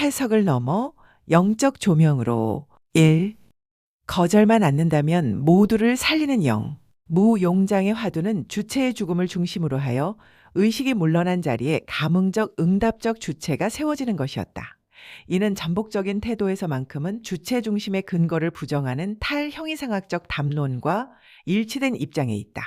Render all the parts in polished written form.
해석을 넘어 영적 조명으로 1. 거절만 않는다면 모두를 살리는 영. 무용장의 화두는 주체의 죽음을 중심으로 하여 의식이 물러난 자리에 감흥적 응답적 주체가 세워지는 것이었다. 이는 전복적인 태도에서만큼은 주체 중심의 근거를 부정하는 탈형이상학적 담론과 일치된 입장에 있다.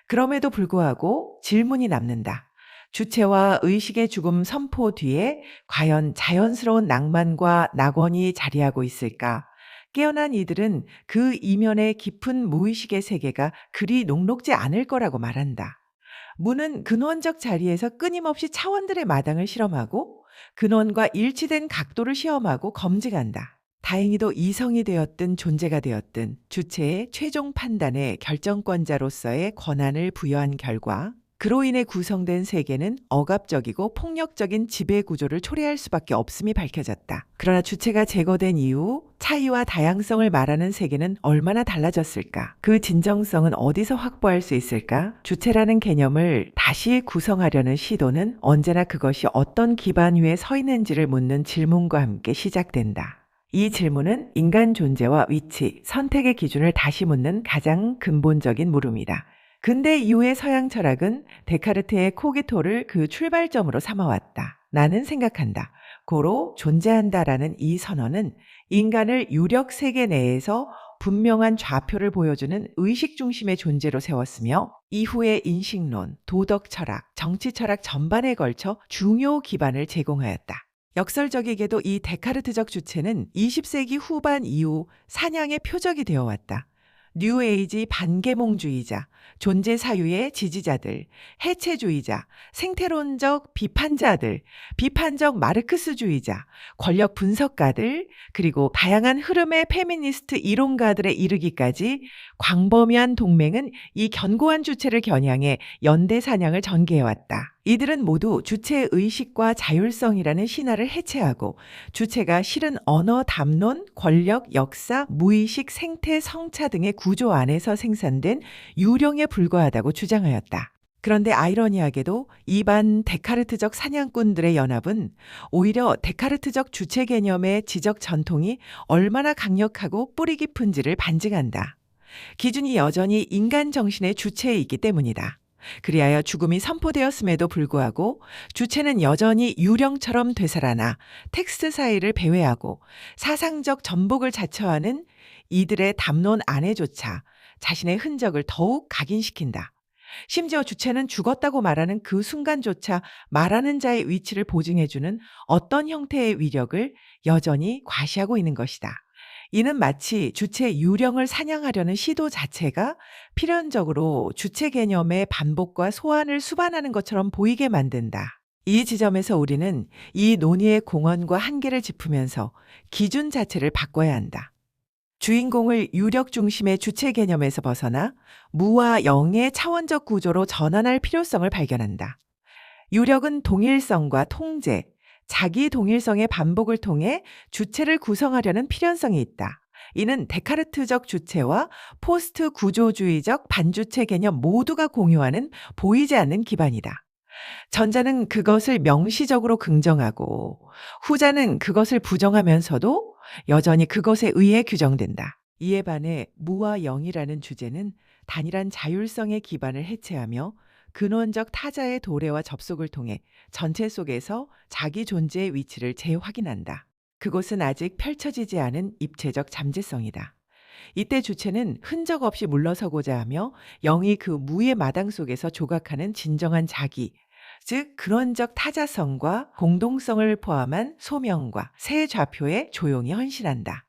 그럼에도 불구하고 질문이 남는다. 주체와 의식의 죽음 선포 뒤에 과연 자연스러운 낭만과 낙원이 자리하고 있을까? 깨어난 이들은 그 이면의 깊은 무의식의 세계가 그리 녹록지 않을 거라고 말한다. 무는 근원적 자리에서 끊임없이 차원들의 마당을 실험하고 근원과 일치된 각도를 시험하고 검증한다. 다행히도 이성이 되었든 존재가 되었든 주체의 최종 판단의 결정권자로서의 권한을 부여한 결과 그로 인해 구성된 세계는 억압적이고 폭력적인 지배 구조를 초래할 수밖에 없음이 밝혀졌다. 그러나 주체가 제거된 이후 차이와 다양성을 말하는 세계는 얼마나 달라졌을까? 그 진정성은 어디서 확보할 수 있을까? 주체라는 개념을 다시 구성하려는 시도는 언제나 그것이 어떤 기반 위에 서 있는지를 묻는 질문과 함께 시작된다. 이 질문은 인간 존재와 위치, 선택의 기준을 다시 묻는 가장 근본적인 물음이다. 근대 이후의 서양 철학은 데카르트의 코기토를 그 출발점으로 삼아왔다. 나는 생각한다. 고로 존재한다라는 이 선언은 인간을 유력 세계 내에서 분명한 좌표를 보여주는 의식 중심의 존재로 세웠으며 이후의 인식론, 도덕 철학, 정치 철학 전반에 걸쳐 중요 기반을 제공하였다. 역설적이게도 이 데카르트적 주체는 20세기 후반 이후 사냥의 표적이 되어왔다. 뉴에이지 반계몽주의자, 존재 사유의 지지자들, 해체주의자, 생태론적 비판자들, 비판적 마르크스주의자, 권력 분석가들, 그리고 다양한 흐름의 페미니스트 이론가들에 이르기까지 광범위한 동맹은 이 견고한 주체를 겨냥해 연대 사냥을 전개해왔다. 이들은 모두 주체의 의식과 자율성이라는 신화를 해체하고 주체가 실은 언어, 담론, 권력, 역사, 무의식, 생태, 성차 등의 구조 안에서 생산된 유령에 불과하다고 주장하였다. 그런데 아이러니하게도 이반 데카르트적 사냥꾼들의 연합은 오히려 데카르트적 주체 개념의 지적 전통이 얼마나 강력하고 뿌리 깊은지를 반증한다. 기준이 여전히 인간 정신의 주체에 있기 때문이다. 그리하여 죽음이 선포되었음에도 불구하고 주체는 여전히 유령처럼 되살아나 텍스트 사이를 배회하고 사상적 전복을 자처하는 이들의 담론 안에조차 자신의 흔적을 더욱 각인시킨다. 심지어 주체는 죽었다고 말하는 그 순간조차 말하는 자의 위치를 보증해주는 어떤 형태의 위력을 여전히 과시하고 있는 것이다. 이는 마치 주체 유령을 사냥하려는 시도 자체가 필연적으로 주체 개념의 반복과 소환을 수반하는 것처럼 보이게 만든다. 이 지점에서 우리는 이 논의의 공헌과 한계를 짚으면서 기준 자체를 바꿔야 한다. 주인공을 유력 중심의 주체 개념에서 벗어나 무와 영의 차원적 구조로 전환할 필요성을 발견한다. 유력은 동일성과 통제, 자기 동일성의 반복을 통해 주체를 구성하려는 필연성이 있다. 이는 데카르트적 주체와 포스트 구조주의적 반주체 개념 모두가 공유하는 보이지 않는 기반이다. 전자는 그것을 명시적으로 긍정하고 후자는 그것을 부정하면서도 여전히 그것에 의해 규정된다. 이에 반해 무와 영이라는 주제는 단일한 자율성의 기반을 해체하며 근원적 타자의 도래와 접속을 통해 전체 속에서 자기 존재의 위치를 재확인한다. 그곳은 아직 펼쳐지지 않은 입체적 잠재성이다. 이때 주체는 흔적 없이 물러서고자 하며 영이 그 무의 마당 속에서 조각하는 진정한 자기, 즉 근원적 타자성과 공동성을 포함한 소명과 새 좌표에 조용히 헌신한다.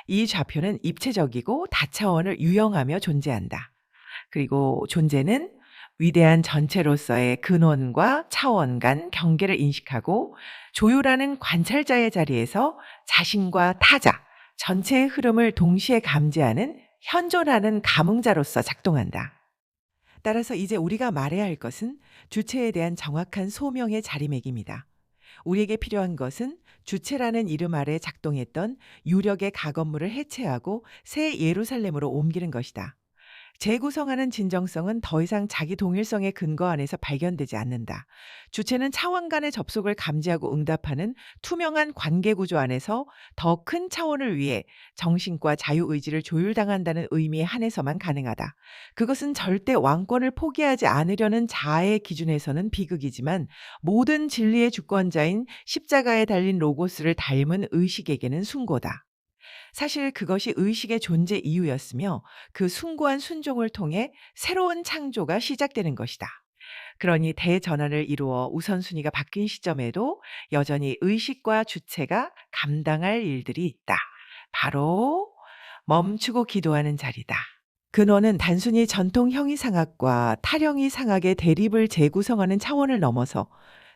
이 좌표는 입체적이고 다차원을 유영하며 존재한다. 그리고 존재는 위대한 전체로서의 근원과 차원 간 경계를 인식하고 조율하는 관찰자의 자리에서 자신과 타자, 전체의 흐름을 동시에 감지하는 현존하는 감흥자로서 작동한다. 따라서 이제 우리가 말해야 할 것은 주체에 대한 정확한 소명의 자리매김이다. 우리에게 필요한 것은 주체라는 이름 아래 작동했던 유력의 가건물을 해체하고 새 예루살렘으로 옮기는 것이다. 재구성하는 진정성은 더 이상 자기 동일성의 근거 안에서 발견되지 않는다. 주체는 차원 간의 접속을 감지하고 응답하는 투명한 관계 구조 안에서 더 큰 차원을 위해 정신과 자유의지를 조율당한다는 의미에 한해서만 가능하다. 그것은 절대 왕권을 포기하지 않으려는 자아의 기준에서는 비극이지만 모든 진리의 주권자인 십자가에 달린 로고스를 닮은 의식에게는 숭고다. 사실 그것이 의식의 존재 이유였으며 그 숭고한 순종을 통해 새로운 창조가 시작되는 것이다. 그러니 대전환을 이루어 우선순위가 바뀐 시점에도 여전히 의식과 주체가 감당할 일들이 있다. 바로 멈추고 기도하는 자리다. 근원은 단순히 전통 형이상학과 탈형이상학의 대립을 재구성하는 차원을 넘어서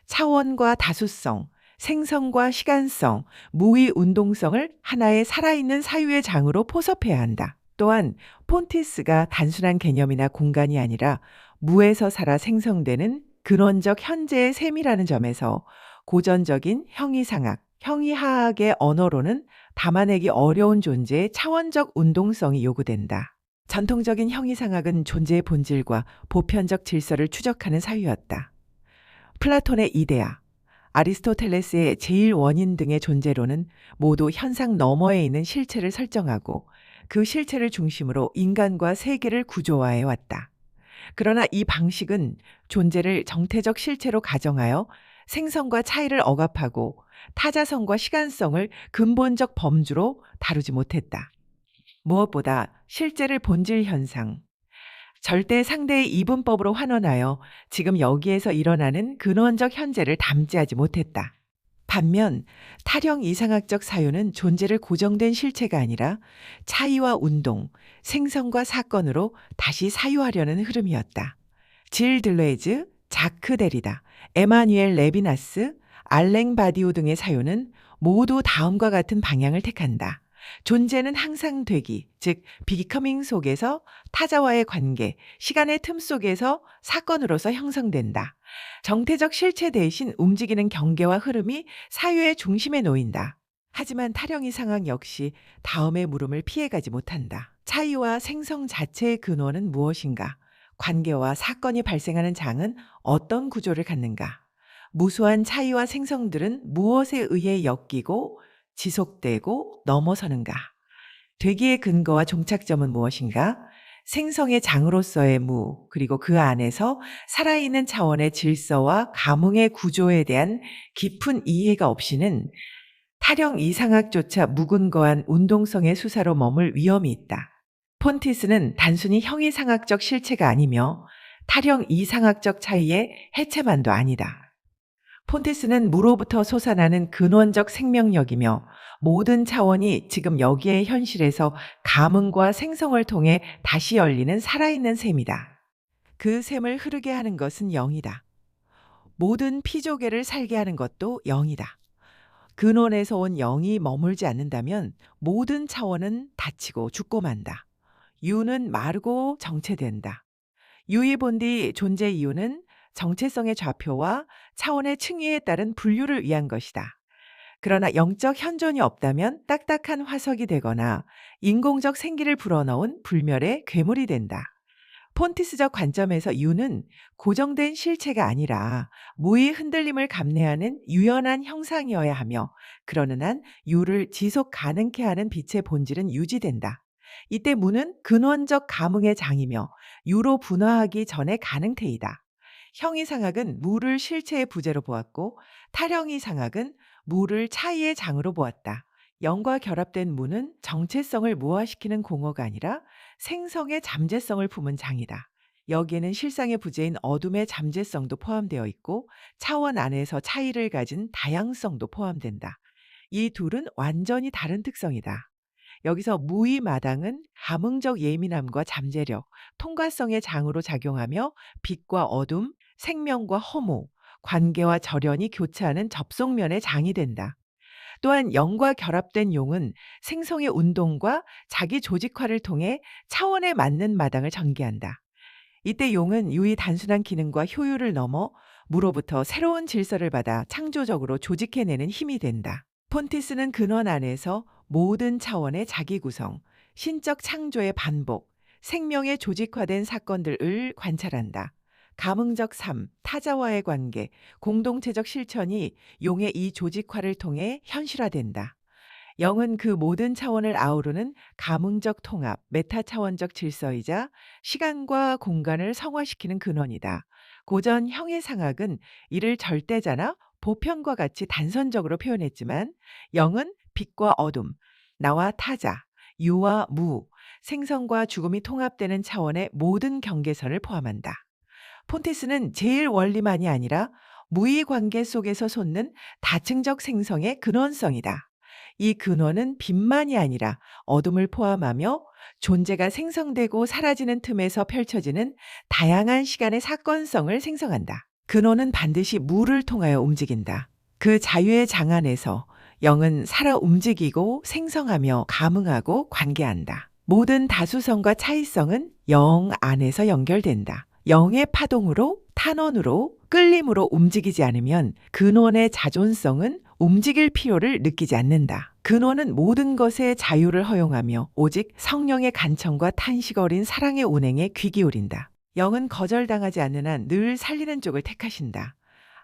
차원과 다수성, 생성과 시간성, 무의 운동성을 하나의 살아있는 사유의 장으로 포섭해야 한다. 또한 폰티스가 단순한 개념이나 공간이 아니라 무에서 살아 생성되는 근원적 현재의 셈이라는 점에서 고전적인 형이상학, 형이하학의 언어로는 담아내기 어려운 존재의 차원적 운동성이 요구된다. 전통적인 형이상학은 존재의 본질과 보편적 질서를 추적하는 사유였다. 플라톤의 이데아, 아리스토텔레스의 제1원인 등의 존재론은 모두 현상 너머에 있는 실체를 설정하고 그 실체를 중심으로 인간과 세계를 구조화해 왔다. 그러나 이 방식은 존재를 정태적 실체로 가정하여 생성과 차이를 억압하고 타자성과 시간성을 근본적 범주로 다루지 못했다. 무엇보다 실제를 본질 현상, 절대 상대의 이분법으로 환원하여 지금 여기에서 일어나는 근원적 현재를 담지하지 못했다. 반면 타령 이상학적 사유는 존재를 고정된 실체가 아니라 차이와 운동, 생성과 사건으로 다시 사유하려는 흐름이었다. 질 들레이즈, 자크 데리다, 에마뉘엘 레비나스, 알랭 바디오 등의 사유는 모두 다음과 같은 방향을 택한다. 존재는 항상 되기, 즉 비커밍 속에서 타자와의 관계, 시간의 틈 속에서 사건으로서 형성된다. 정태적 실체 대신 움직이는 경계와 흐름이 사유의 중심에 놓인다. 하지만 타령이 상황 역시 다음의 물음을 피해가지 못한다. 차이와 생성 자체의 근원은 무엇인가? 관계와 사건이 발생하는 장은 어떤 구조를 갖는가? 무수한 차이와 생성들은 무엇에 의해 엮이고 지속되고 넘어서는가? 되기의 근거와 종착점은 무엇인가? 생성의 장으로서의 무, 그리고 그 안에서 살아있는 차원의 질서와 감흥의 구조에 대한 깊은 이해가 없이는 타령 이상학조차 무근거한 운동성의 수사로 머물 위험이 있다. 폰티스는 단순히 형이상학적 실체가 아니며 타령 이상학적 차이의 해체만도 아니다. 폰티스는 무로부터 솟아나는 근원적 생명력이며 모든 차원이 지금 여기의 현실에서 감흥과 생성을 통해 다시 열리는 살아있는 셈이다. 그 셈을 흐르게 하는 것은 영이다. 모든 피조개를 살게 하는 것도 영이다. 근원에서 온 영이 머물지 않는다면 모든 차원은 닫히고 죽고 만다. 유는 마르고 정체된다. 유의 본디 존재 이유는 정체성의 좌표와 차원의 층위에 따른 분류를 위한 것이다. 그러나 영적 현존이 없다면 딱딱한 화석이 되거나 인공적 생기를 불어넣은 불멸의 괴물이 된다. 폰티스적 관점에서 유는 고정된 실체가 아니라 무의 흔들림을 감내하는 유연한 형상이어야 하며 그러는 한 유를 지속 가능케 하는 빛의 본질은 유지된다. 이때 무는 근원적 감흥의 장이며 유로 분화하기 전의 가능태이다. 형이상학은 무를 실체의 부재로 보았고 타령이상학은 무를 차이의 장으로 보았다. 영과 결합된 무는 정체성을 무화시키는 공허가 아니라 생성의 잠재성을 품은 장이다. 여기에는 실상의 부재인 어둠의 잠재성도 포함되어 있고 차원 안에서 차이를 가진 다양성도 포함된다. 이 둘은 완전히 다른 특성이다. 여기서 무의 마당은 감흥적 예민함과 잠재력, 통과성의 장으로 작용하며 빛과 어둠, 생명과 허무, 관계와 절연이 교차하는 접속면의 장이 된다. 또한 영과 결합된 용은 생성의 운동과 자기 조직화를 통해 차원에 맞는 마당을 전개한다. 이때 용은 유의 단순한 기능과 효율을 넘어 무로부터 새로운 질서를 받아 창조적으로 조직해내는 힘이 된다. 폰티스는 근원 안에서 모든 차원의 자기 구성, 신적 창조의 반복, 생명의 조직화된 사건들을 관찰한다. 감흥적 삶, 타자와의 관계, 공동체적 실천이 용의 이 조직화를 통해 현실화된다. 영은 그 모든 차원을 아우르는 감흥적 통합, 메타 차원적 질서이자 시간과 공간을 성화시키는 근원이다. 고전 형해상학은 이를 절대자나 보편과 같이 단선적으로 표현했지만 영은 빛과 어둠, 나와 타자, 유와 무, 생성과 죽음이 통합되는 차원의 모든 경계선을 포함한다. 폰테스는 제일 원리만이 아니라 무의 관계 속에서 솟는 다층적 생성의 근원성이다. 이 근원은 빛만이 아니라 어둠을 포함하며 존재가 생성되고 사라지는 틈에서 펼쳐지는 다양한 시간의 사건성을 생성한다. 근원은 반드시 무를 통하여 움직인다. 그 자유의 장안에서 영은 살아 움직이고 생성하며 감흥하고 관계한다. 모든 다수성과 차이성은 영 안에서 연결된다. 영의 파동으로, 탄원으로, 끌림으로 움직이지 않으면 근원의 자존성은 움직일 필요를 느끼지 않는다. 근원은 모든 것의 자유를 허용하며 오직 성령의 간청과 탄식 어린 사랑의 운행에 귀 기울인다. 영은 거절당하지 않는 한 늘 살리는 쪽을 택하신다.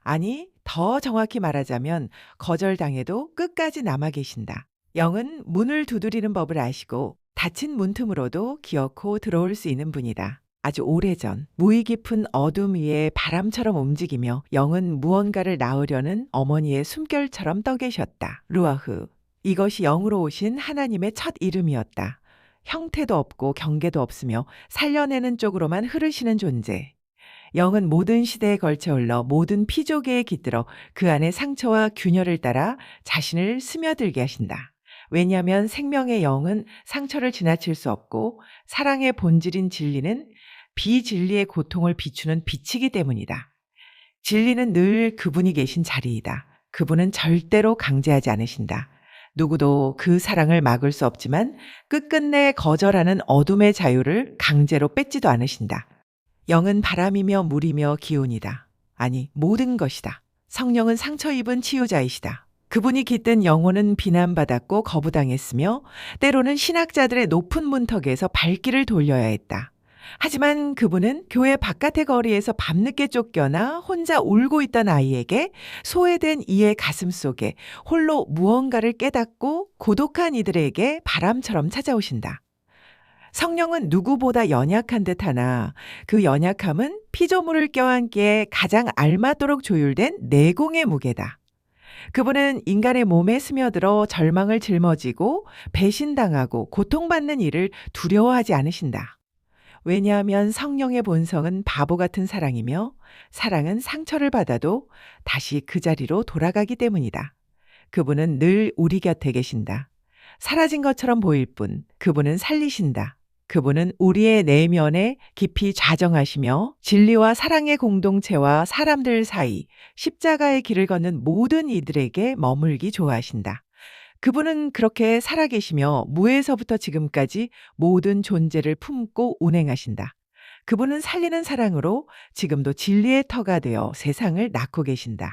아니, 더 정확히 말하자면 거절당해도 끝까지 남아 계신다. 영은 문을 두드리는 법을 아시고 닫힌 문틈으로도 기어코 들어올 수 있는 분이다. 아주 오래전 무의 깊은 어둠 위에 바람처럼 움직이며 영은 무언가를 낳으려는 어머니의 숨결처럼 떠 계셨다. 루아흐. 이것이 영으로 오신 하나님의 첫 이름이었다. 형태도 없고 경계도 없으며 살려내는 쪽으로만 흐르시는 존재. 영은 모든 시대에 걸쳐 흘러 모든 피조계에 깃들어 그 안에 상처와 균열을 따라 자신을 스며들게 하신다. 왜냐하면 생명의 영은 상처를 지나칠 수 없고 사랑의 본질인 진리는 비진리의 고통을 비추는 빛이기 때문이다. 진리는 늘 그분이 계신 자리이다. 그분은 절대로 강제하지 않으신다. 누구도 그 사랑을 막을 수 없지만 끝끝내 거절하는 어둠의 자유를 강제로 뺏지도 않으신다. 영은 바람이며 물이며 기운이다. 아니, 모든 것이다. 성령은 상처 입은 치유자이시다. 그분이 깃든 영혼은 비난받았고 거부당했으며 때로는 신학자들의 높은 문턱에서 발길을 돌려야 했다. 하지만 그분은 교회 바깥의 거리에서 밤늦게 쫓겨나 혼자 울고 있던 아이에게 소외된 이의 가슴 속에 홀로 무언가를 깨닫고 고독한 이들에게 바람처럼 찾아오신다. 성령은 누구보다 연약한 듯하나 그 연약함은 피조물을 껴안기에 가장 알맞도록 조율된 내공의 무게다. 그분은 인간의 몸에 스며들어 절망을 짊어지고 배신당하고 고통받는 일을 두려워하지 않으신다. 왜냐하면 성령의 본성은 바보 같은 사랑이며 사랑은 상처를 받아도 다시 그 자리로 돌아가기 때문이다. 그분은 늘 우리 곁에 계신다. 사라진 것처럼 보일 뿐 그분은 살리신다. 그분은 우리의 내면에 깊이 좌정하시며 진리와 사랑의 공동체와 사람들 사이 십자가의 길을 걷는 모든 이들에게 머물기 좋아하신다. 그분은 그렇게 살아계시며 무에서부터 지금까지 모든 존재를 품고 운행하신다. 그분은 살리는 사랑으로 지금도 진리의 터가 되어 세상을 낳고 계신다.